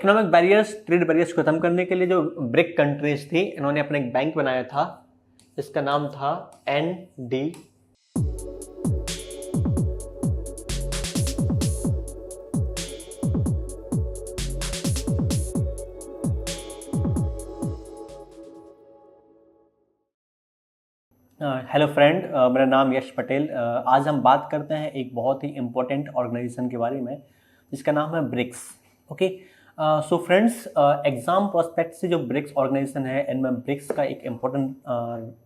Economic barriers, trade barriers को खत्म करने के लिए जो ब्रिक कंट्रीज थी, इन्होंने अपना एक बैंक बनाया था, इसका नाम था ND। हेलो फ्रेंड, मेरा नाम यश पटेल। आज हम बात करते हैं एक बहुत ही इम्पोर्टेंट ऑर्गेनाइजेशन के बारे में जिसका नाम है BRICS. Okay, so friends, exam prospect से जो ब्रिक्स ऑर्गेनाइजेशन है, इनमें ब्रिक्स का एक इम्पोर्टेंट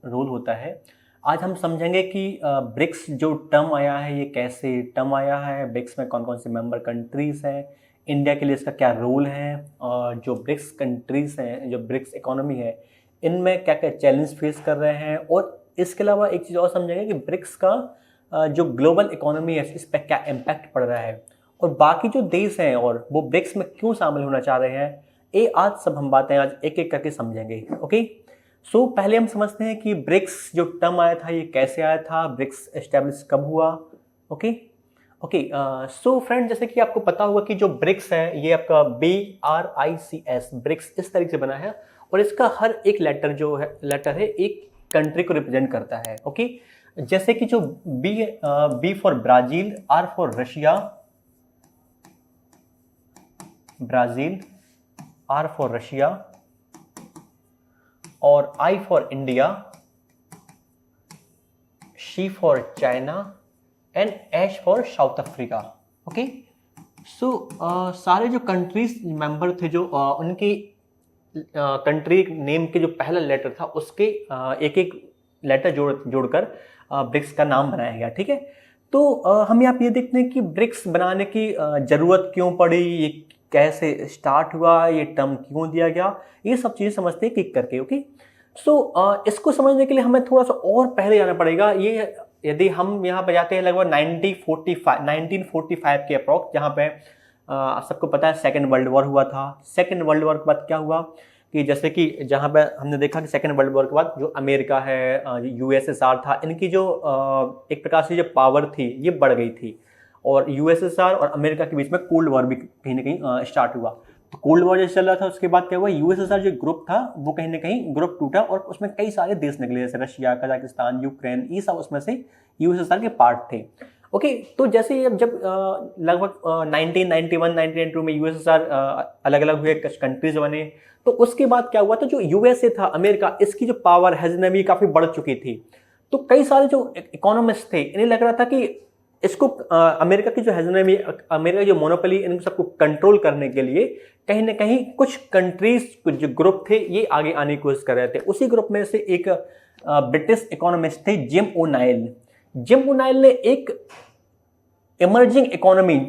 रोल होता है। आज हम समझेंगे कि ब्रिक्स जो टर्म आया है ये कैसे टर्म आया है, ब्रिक्स में कौन कौन से मेंबर कंट्रीज़ हैं, इंडिया के लिए इसका क्या रोल है, और जो ब्रिक्स कंट्रीज़ हैं, जो ब्रिक्स इकोनॉमी है, इनमें क्या क्या चैलेंज फेस कर रहे हैं। और इसके अलावा एक चीज़ और समझेंगे कि ब्रिक्स का जो ग्लोबल इकोनॉमी है इस पर क्या इम्पैक्ट पड़ रहा है, और बाकी जो देश हैं और वो ब्रिक्स में क्यों शामिल होना चाह रहे हैं। ये आज सब हम बातें आज एक एक करके समझेंगे। ओके, सो पहले हम समझते हैं कि ब्रिक्स जो टर्म आया था ये कैसे आया था, ब्रिक्स एस्टेब्लिश कब हुआ। ओके ओके, सो फ्रेंड, जैसे कि आपको पता होगा कि जो ब्रिक्स है ये आपका BRICS ब्रिक्स इस तरीके से बना है, और इसका हर एक लेटर है एक कंट्री को रिप्रेजेंट करता है। ओके, जैसे कि जो B for Brazil, R for Russia, Brazil, R for Russia, और I for India, C for China, and H for South Africa. Okay, so सारे जो कंट्रीज मेंबर थे, जो उनकी कंट्री नेम के जो पहला लेटर था उसके एक एक लेटर जोड़कर ब्रिक्स का नाम बनाया गया। ठीक है, तो हम यहाँ पे ये देखते हैं कि ब्रिक्स बनाने की ज़रूरत क्यों पड़ी, ये कैसे स्टार्ट हुआ, ये टर्म क्यों दिया गया, ये सब चीज़ें समझते हैं एक करके। ओके, सो इसको समझने के लिए हमें थोड़ा सा और पहले जाना पड़ेगा। ये यदि हम यहाँ पे जाते हैं लगभग 1945 के अप्रॉक्स, जहाँ पे सबको पता है सेकेंड वर्ल्ड वॉर हुआ था। सेकेंड वर्ल्ड वॉर के बाद क्या हुआ कि जैसे कि जहाँ पे हमने देखा कि सेकेंड वर्ल्ड वॉर के बाद जो अमेरिका है, USSR था, इनकी जो एक प्रकार से जो पावर थी ये बढ़ गई थी, और USSR और अमेरिका के बीच में कोल्ड वॉर भी कहीं ना कहीं स्टार्ट हुआ। तो कोल्ड वॉर जैसे चल रहा था, उसके बाद क्या हुआ, USSR जो ग्रुप था वो कहीं ना कहीं ग्रुप टूटा, और उसमें कई सारे देश निकले, जैसे रशिया, कजाकिस्तान, यूक्रेन, ये सब उसमें से USSR के पार्ट थे। ओके, तो जैसे जब लगभग 1991 1992 में USSR अलग अलग हुए, कंट्रीज बने, तो उसके बाद क्या हुआ, तो जो USA था, अमेरिका, इसकी जो पावर हेजनवी काफ़ी बढ़ चुकी थी। तो कई सारे जो इकोनॉमिस्ट थे, इन्हें लग रहा था कि इसको अमेरिका की जो हेजनवी, अमेरिका की जो मोनोपोली, इन सबको कंट्रोल करने के लिए कहीं ना कहीं कुछ कंट्रीज, कुछ जो ग्रुप थे ये आगे आने की कोशिश कर रहे थे। उसी ग्रुप में से एक ब्रिटिश इकोनॉमिस्ट थे, जिम ओ'नाइल। जिम ओ'नाइल ने एक इमर्जिंग इकोनॉमी,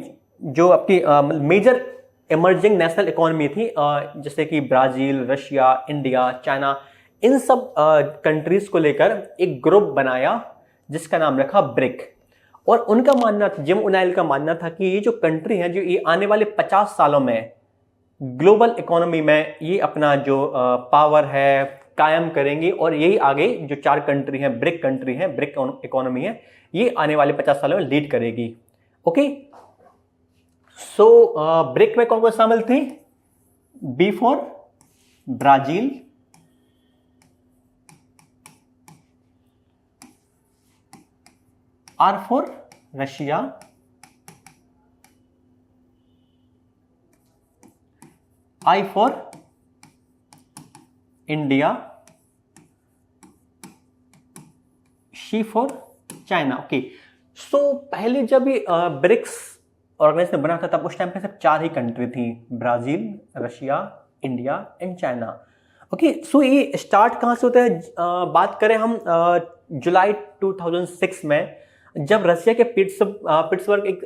जो आपकी मेजर इमर्जिंग नेशनल इकोनॉमी थी, जैसे कि ब्राजील, रशिया, इंडिया, चाइना, इन सब कंट्रीज को लेकर एक ग्रुप बनाया जिसका नाम रखा ब्रिक। और उनका मानना था, जिम ओ'नाइल का मानना था कि ये जो कंट्री है, जो ये आने वाले 50 सालों में ग्लोबल इकोनॉमी में ये अपना जो पावर है कायम करेंगे, और यही आगे जो 4 कंट्री हैं, ब्रिक कंट्री हैं, ब्रिक इकोनॉमी है, ये आने वाले 50 सालों में लीड करेगी। ओके, सो ब्रिक में कौन कौन शामिल थी? B for Brazil, R for Russia, I for India, C for China. Okay, so पहले जब ये ब्रिक्स ऑर्गेनाइजेशन बना था तब उस टाइम पे सिर्फ 4 ही कंट्री थी, Brazil, Russia, India and China. Okay, so ये स्टार्ट कहाँ से होता है? बात करें हम जुलाई 2006 में, जब रशिया के पिट्सबर्ग एक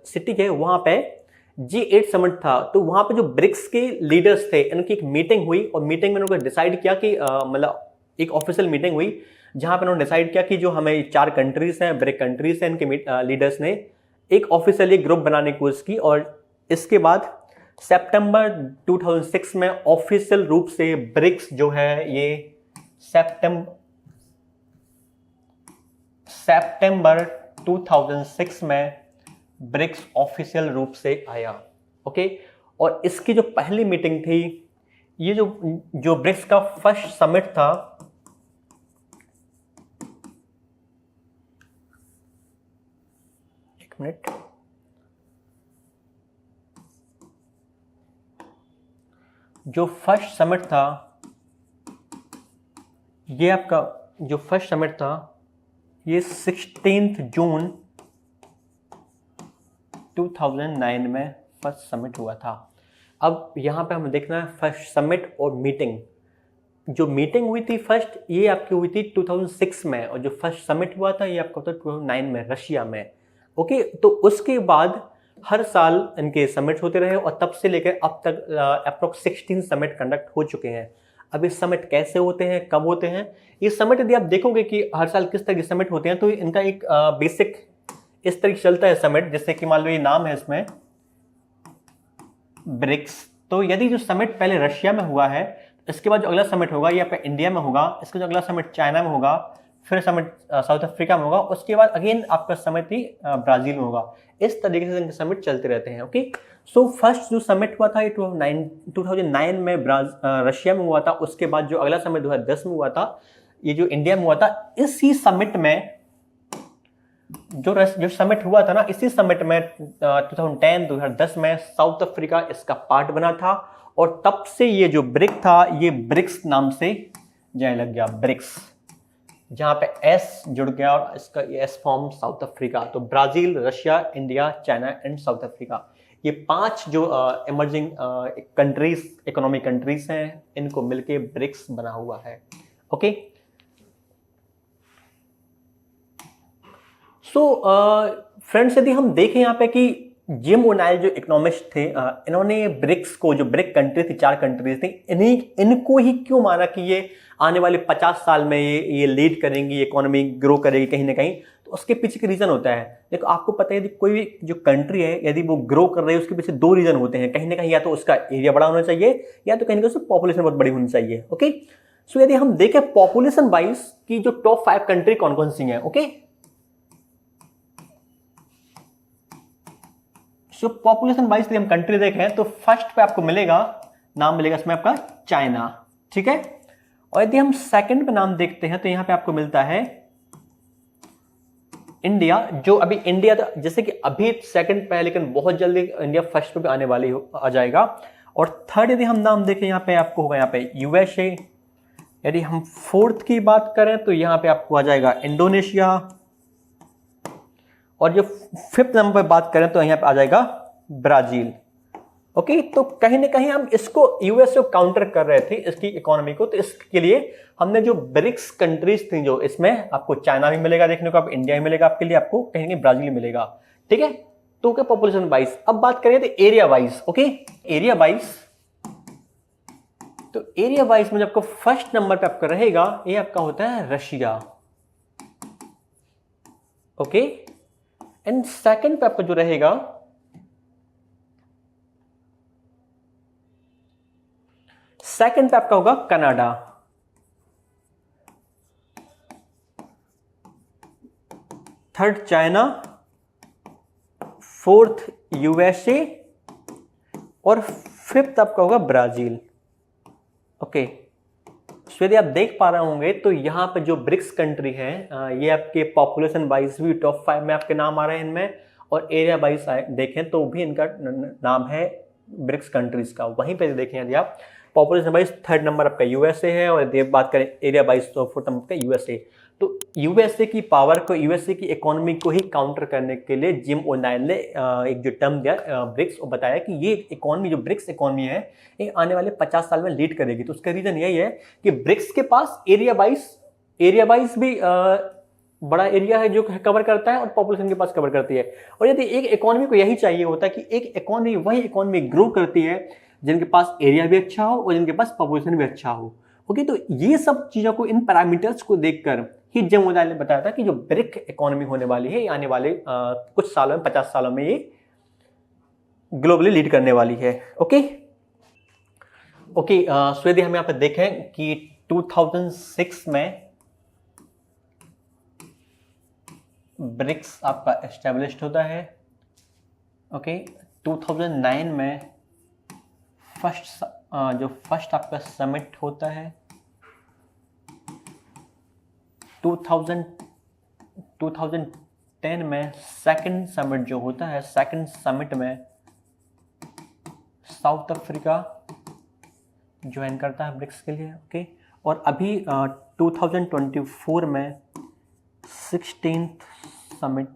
सिटी है, वहाँ पे G8 समिट था। तो वहाँ पे जो ब्रिक्स के लीडर्स थे, इनकी एक मीटिंग हुई, और मीटिंग में उन्होंने डिसाइड किया कि मतलब एक ऑफिशियल मीटिंग हुई जहाँ पे उन्होंने डिसाइड किया कि जो हमें 4 कंट्रीज हैं, ब्रिक कंट्रीज हैं, इनके लीडर्स ने एक ऑफिशियली ग्रुप बनाने की कोशिश की, और इसके बाद सितंबर 2006 में ऑफिशियल रूप से ब्रिक्स जो है ये सितंबर 2006 में ब्रिक्स ऑफिशियल रूप से आया। ओके, और इसकी जो पहली मीटिंग थी, ये जो जो ब्रिक्स का फर्स्ट समिट था, एक मिनट, जो फर्स्ट समिट था, ये आपका जो फर्स्ट समिट था ये 16 जून 2009 में फर्स्ट समिट हुआ था। अब यहाँ पे हमें देखना है फर्स्ट समिट और मीटिंग। जो मीटिंग हुई थी फर्स्ट, ये आपकी हुई थी 2006 में, और जो फर्स्ट समिट हुआ था ये आपका होता 2009 में रशिया में। ओके, तो उसके बाद हर साल इनके समिट होते रहे और तब से लेकर अब तक अप्रोक्स 16 समिट कंडक्ट हो चुके हैं। अब ये समिट कैसे होते हैं, कब होते हैं? ये समिट यदि आप देखोगे कि हर साल किस तरह के समिट होते हैं, तो इनका एक बेसिक इस तरीके चलता है समिट, जैसे कि मान लो ये नाम है इसमें ब्रिक्स। तो यदि जो समिट पहले रशिया में हुआ है, इसके बाद जो अगला समिट होगा ये आपका इंडिया में होगा, इसका जो अगला समिट चाइना में होगा, फिर समिट साउथ अफ्रीका में होगा, उसके बाद अगेन आपका समिट ही ब्राजील में होगा। इस तरीके से इनके समिट चलते रहते हैं। ओके, सो फर्स्ट जो समिट हुआ था ये 2009 में रशिया में हुआ था। उसके बाद जो अगला समिट 2010 में हुआ था, ये जो इंडिया में हुआ था। इसी समिट में जो समिट हुआ था ना, इसी समिट में 2010 में साउथ अफ्रीका इसका पार्ट बना था, और तब से ये जो ब्रिक था ये ब्रिक्स नाम से जाने लग गया, ब्रिक्स, जहां पे एस जुड़ गया और इसका एस फॉर्म साउथ अफ्रीका। तो Brazil, Russia, India, China and south Africa, ये 5 जो इमर्जिंग कंट्रीज, इकोनॉमिक कंट्रीज हैं, इनको मिलके ब्रिक्स बना हुआ है। ओके, सो फ्रेंड्स, यदि हम देखें यहाँ पे कि जिम ओनाइल जो इकोनॉमिस्ट थे, इन्होंने ब्रिक्स को, जो ब्रिक कंट्री थी, 4 कंट्रीज थी, इनको ही क्यों माना कि ये आने वाले 50 साल में ये लीड करेंगी, इकोनॉमी ग्रो करेगी कहीं ना कहीं? तो उसके पीछे का रीजन होता है, देखो आपको पता है यदि कोई भी जो कंट्री है यदि वो ग्रो कर रही है, उसके पीछे 2 रीजन होते हैं कहीं ना कहीं। या तो उसका एरिया बड़ा होना चाहिए, या तो कहीं ना कहीं उसकी पॉपुलेशन बहुत बड़ी होनी चाहिए। ओके, सो यदि हम देखें पॉपुलेशन वाइज की जो टॉप 5 कंट्री कौन कौन सी हैं, ओके, सो पॉपुलेशन वाइज हम कंट्री देखें तो फर्स्ट पे आपको मिलेगा, नाम मिलेगा इसमें आपका चाइना, ठीक है। और यदि हम सेकंड पे नाम देखते हैं तो यहां पे आपको मिलता है इंडिया, जो अभी इंडिया जैसे कि अभी सेकंड पे है, लेकिन बहुत जल्दी इंडिया फर्स्ट पे आने वाली आ जाएगा। और थर्ड यदि हम नाम देखें यहाँ पे आपको होगा यहाँ पे यूएसए। यदि हम फोर्थ की बात करें तो यहाँ पे आपको आ जाएगा इंडोनेशिया। और जो फिफ्थ नंबर पर बात करें तो यहाँ पे आ जाएगा ब्राजील। ओके, तो कहीं ना कहीं हम इसको यूएसए को काउंटर कर रहे थे इसकी इकोनॉमी को, तो इसके लिए हमने जो ब्रिक्स कंट्रीज थी, जो इसमें आपको चाइना भी मिलेगा देखने को, आप इंडिया भी मिलेगा, आपके लिए आपको कहीं कहीं ब्राजील मिलेगा, ठीक है। तो क्या पॉपुलेशन वाइज अब बात करें तो area wise, okay, area wise, तो एरिया वाइज में आपको फर्स्ट नंबर पे आपका रहेगा ये आपका होता है रशिया। ओके, एंड सेकंड पे आपका जो रहेगा सेकंड पे आपका होगा Canada. Third China, fourth USA, और फिफ्थ आपका होगा ब्राजील। ओके, सो यदि आप देख पा रहे होंगे तो यहां पे जो ब्रिक्स कंट्री है ये आपके पॉपुलेशन वाइज भी टॉप 5 में आपके नाम आ रहे हैं इनमें, और एरिया वाइज देखें तो भी इनका नाम है ब्रिक्स कंट्रीज का। वहीं पे देखें यदि आप पॉपुलेशन वाइज थर्ड नंबर आपका यूएसए है, और यदि बात करें एरिया वाइज तो फोर्थ नंबर का यूएसए। तो यूएसए की पावर को, यूएसए की इकोनॉमी को ही काउंटर करने के लिए जिम ओनाइल ने एक जो टर्म दिया ब्रिक्स, और बताया कि ये इकोनॉमी, जो ब्रिक्स इकोनॉमी है, ये आने वाले 50 साल में लीड करेगी। तो उसका रीजन यही है कि ब्रिक्स के पास एरिया वाइज भी बड़ा एरिया है जो कवर करता है, और पॉपुलेशन के पास कवर करती है। और यदि एक इकोनॉमी को यही चाहिए होता है कि एक इकोनॉमी, वही इकोनॉमी ग्रो करती है जिनके पास एरिया भी अच्छा हो और जिनके पास पॉपुलेशन भी अच्छा हो। ओके, तो ये सब चीजों को, इन पैरामीटर्स को देखकर ही जिम ओनाइल ने बताया था कि जो ब्रिक इकोनॉमी होने वाली है, आने वाले कुछ सालों में, 50 सालों में ये ग्लोबली लीड करने वाली है। ओके, सो यदि हम यहाँ पे देखें कि 2006 में ब्रिक्स आपका एस्टेब्लिश्ड होता है। ओके, 2009 में फर्स्ट आपका समिट होता है 2010 में, सेकंड समिट जो होता है, सेकंड समिट में साउथ अफ्रीका ज्वाइन करता है ब्रिक्स के लिए, ओके। और अभी 2024 में 16th समिट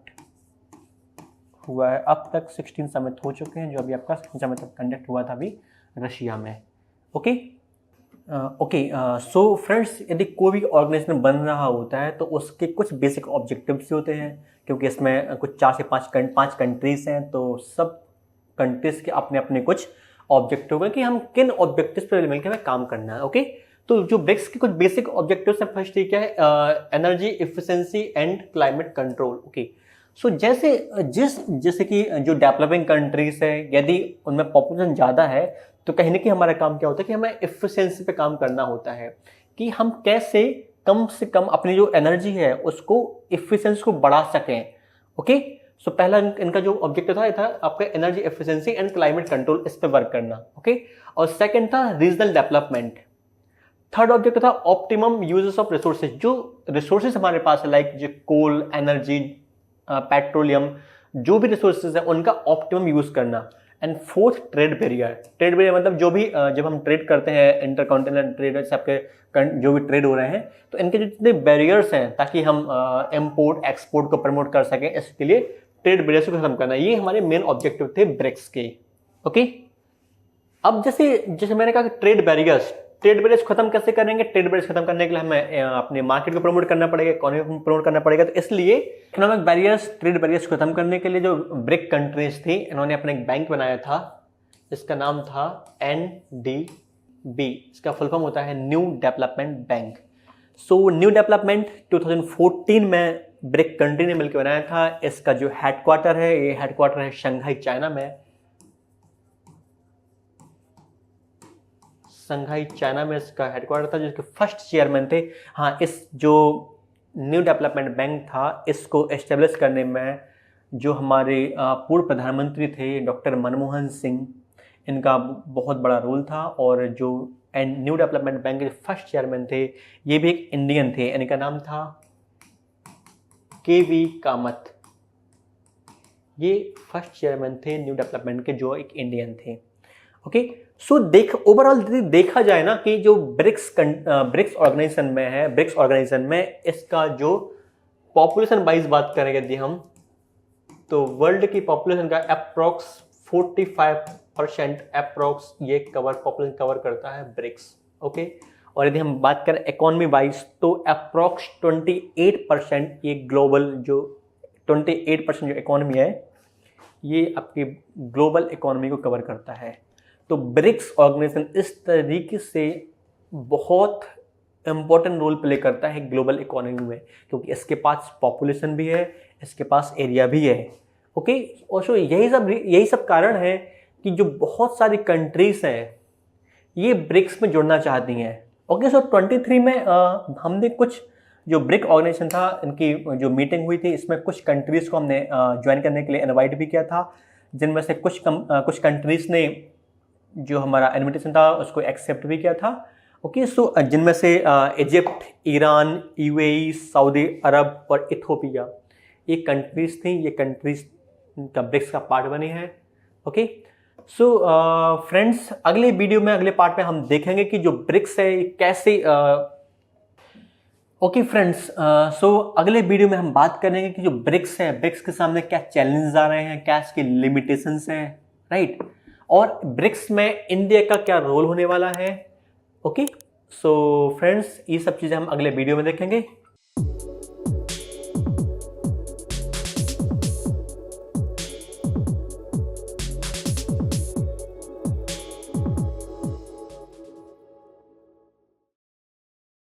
हुआ है। अब तक 16 समिट हो चुके हैं, जो अभी आपका समिट कंडक्ट हुआ था अभी रशिया में, ओके। सो फ्रेंड्स, यदि कोई भी ऑर्गेनाइजेशन बन रहा होता है तो उसके कुछ बेसिक ऑब्जेक्टिव्स होते हैं, क्योंकि इसमें कुछ 4 से 5 कंट्रीज हैं, तो सब कंट्रीज के अपने अपने कुछ ऑब्जेक्टिव है कि हम किन ऑब्जेक्टिव्स पर मिलकर हमें काम करना है, ओके। तो जो ब्रिक्स के कुछ बेसिक ऑब्जेक्टिव्स हैं, फर्स्ट क्या है, energy efficiency and climate control, okay. So जैसे कि जो डेवलपिंग कंट्रीज है, यदि उनमें पॉपुलेशन ज़्यादा है तो कहीं ना कहीं हमारा काम क्या होता है कि हमें इफिशिएंसी पे काम करना होता है, कि हम कैसे कम से कम अपनी जो एनर्जी है उसको इफिशिएंसी को बढ़ा सकें, ओके। सो पहला इनका जो ऑब्जेक्टिव था, ये था आपका energy efficiency and climate control, इस पे वर्क करना, ओके। और सेकंड था रीजनल डेवलपमेंट। थर्ड ऑब्जेक्टिव था ऑप्टिमम यूजेस ऑफ रिसोर्सेज, जो रिसोर्सेज हमारे पास है, लाइक जो कोल, एनर्जी, पेट्रोलियम, जो भी रिसोर्सेज है उनका ऑप्टिमम यूज करना। एंड फोर्थ ट्रेड बैरियर मतलब जो भी जब हम ट्रेड करते हैं, इंटरकॉन्टिनेंटल ट्रेड से आपके जो भी ट्रेड हो रहे हैं, तो इनके जितने बैरियर्स हैं ताकि हम इंपोर्ट एक्सपोर्ट को प्रमोट कर सकें, इसके लिए ट्रेड बैरियर्स को खत्म करना, ये हमारे मेन ऑब्जेक्टिव थे ब्रिक्स के, ओके। अब जैसे मैंने कहा कि ट्रेड बैरियर्स खत्म कैसे करेंगे? ट्रेड बैरियर्स खत्म करने के लिए हमें अपने मार्केट को प्रमोट करना पड़ेगा, इकोनॉमी को प्रमोट करना पड़ेगा। तो इसलिए इकोनॉमिक बैरियर्स, ट्रेड बैरियर्स खत्म करने के लिए जो ब्रिक कंट्रीज थी, इन्होंने अपना एक बैंक बनाया था, इसका नाम था NDB। इसका फुल फॉर्म होता है new development bank. So new development 2014 में ब्रिक कंट्री ने मिलकर बनाया था। इसका जो हेडक्वार्टर है, ये हेडक्वार्टर है शंघाई चाइना में। शंघाई चाइना में इसका हेडक्वार्टर था, जिसके फर्स्ट चेयरमैन थे। हाँ, इस जो न्यू डेवलपमेंट बैंक था, इसको एस्टेब्लिश करने में जो हमारे पूर्व प्रधानमंत्री थे डॉक्टर मनमोहन सिंह, इनका बहुत बड़ा रोल था। और जो न्यू डेवलपमेंट बैंक के फर्स्ट चेयरमैन थे, ये भी एक इंडियन थे, इनका नाम था KV कामत। ये फर्स्ट चेयरमैन थे न्यू डेवलपमेंट के, जो एक इंडियन थे, ओके। सो ओवरऑल देखा जाए ना कि जो ब्रिक्स ऑर्गेनाइजेशन में है, ब्रिक्स ऑर्गेनाइजेशन में इसका जो पॉपुलेशन वाइज बात करें यदि हम, तो वर्ल्ड की पॉपुलेशन का अप्रॉक्स 45% अप्रॉक्स ये पॉपुलेशन कवर करता है ब्रिक्स, ओके। और यदि हम बात करें इकोनॉमी वाइज, तो अप्रॉक्स 28% ये ग्लोबल जो 28% जो इकोनॉमी है, ये आपकी ग्लोबल इकोनॉमी को कवर करता है। तो ब्रिक्स ऑर्गेनाइजेशन इस तरीके से बहुत इंपॉर्टेंट रोल प्ले करता है ग्लोबल इकोनॉमी में, क्योंकि इसके पास पॉपुलेशन भी है, इसके पास एरिया भी है, ओके। और सो यही सब कारण है कि जो बहुत सारी कंट्रीज हैं ये ब्रिक्स में जुड़ना चाहती हैं, ओके। सो 23 में हमने कुछ जो ब्रिक ऑर्गेनाइजेशन था, इनकी जो मीटिंग हुई थी, इसमें कुछ कंट्रीज को हमने ज्वाइन करने के लिए इनवाइट भी किया था, जिनमें से कुछ कंट्रीज ने जो हमारा इन्विटेशन था उसको एक्सेप्ट भी किया था, ओके। सो जिनमें से इजिप्ट, ईरान, UAE, सऊदी अरब और इथोपिया, ये कंट्रीज थी। ये कंट्रीज का ब्रिक्स का पार्ट बनी है, ओके। सो फ्रेंड्स, अगले वीडियो में, अगले पार्ट में हम देखेंगे कि जो ब्रिक्स है कैसे ओके फ्रेंड्स, सो अगले वीडियो में हम बात करेंगे कि जो ब्रिक्स है, ब्रिक्स के सामने क्या चैलेंजेस आ रहे हैं, क्या इसकी लिमिटेशंस हैं, राइट। और ब्रिक्स में इंडिया का क्या रोल होने वाला है, ओके। सो फ्रेंड्स, ये सब चीज़ें हम अगले वीडियो में देखेंगे।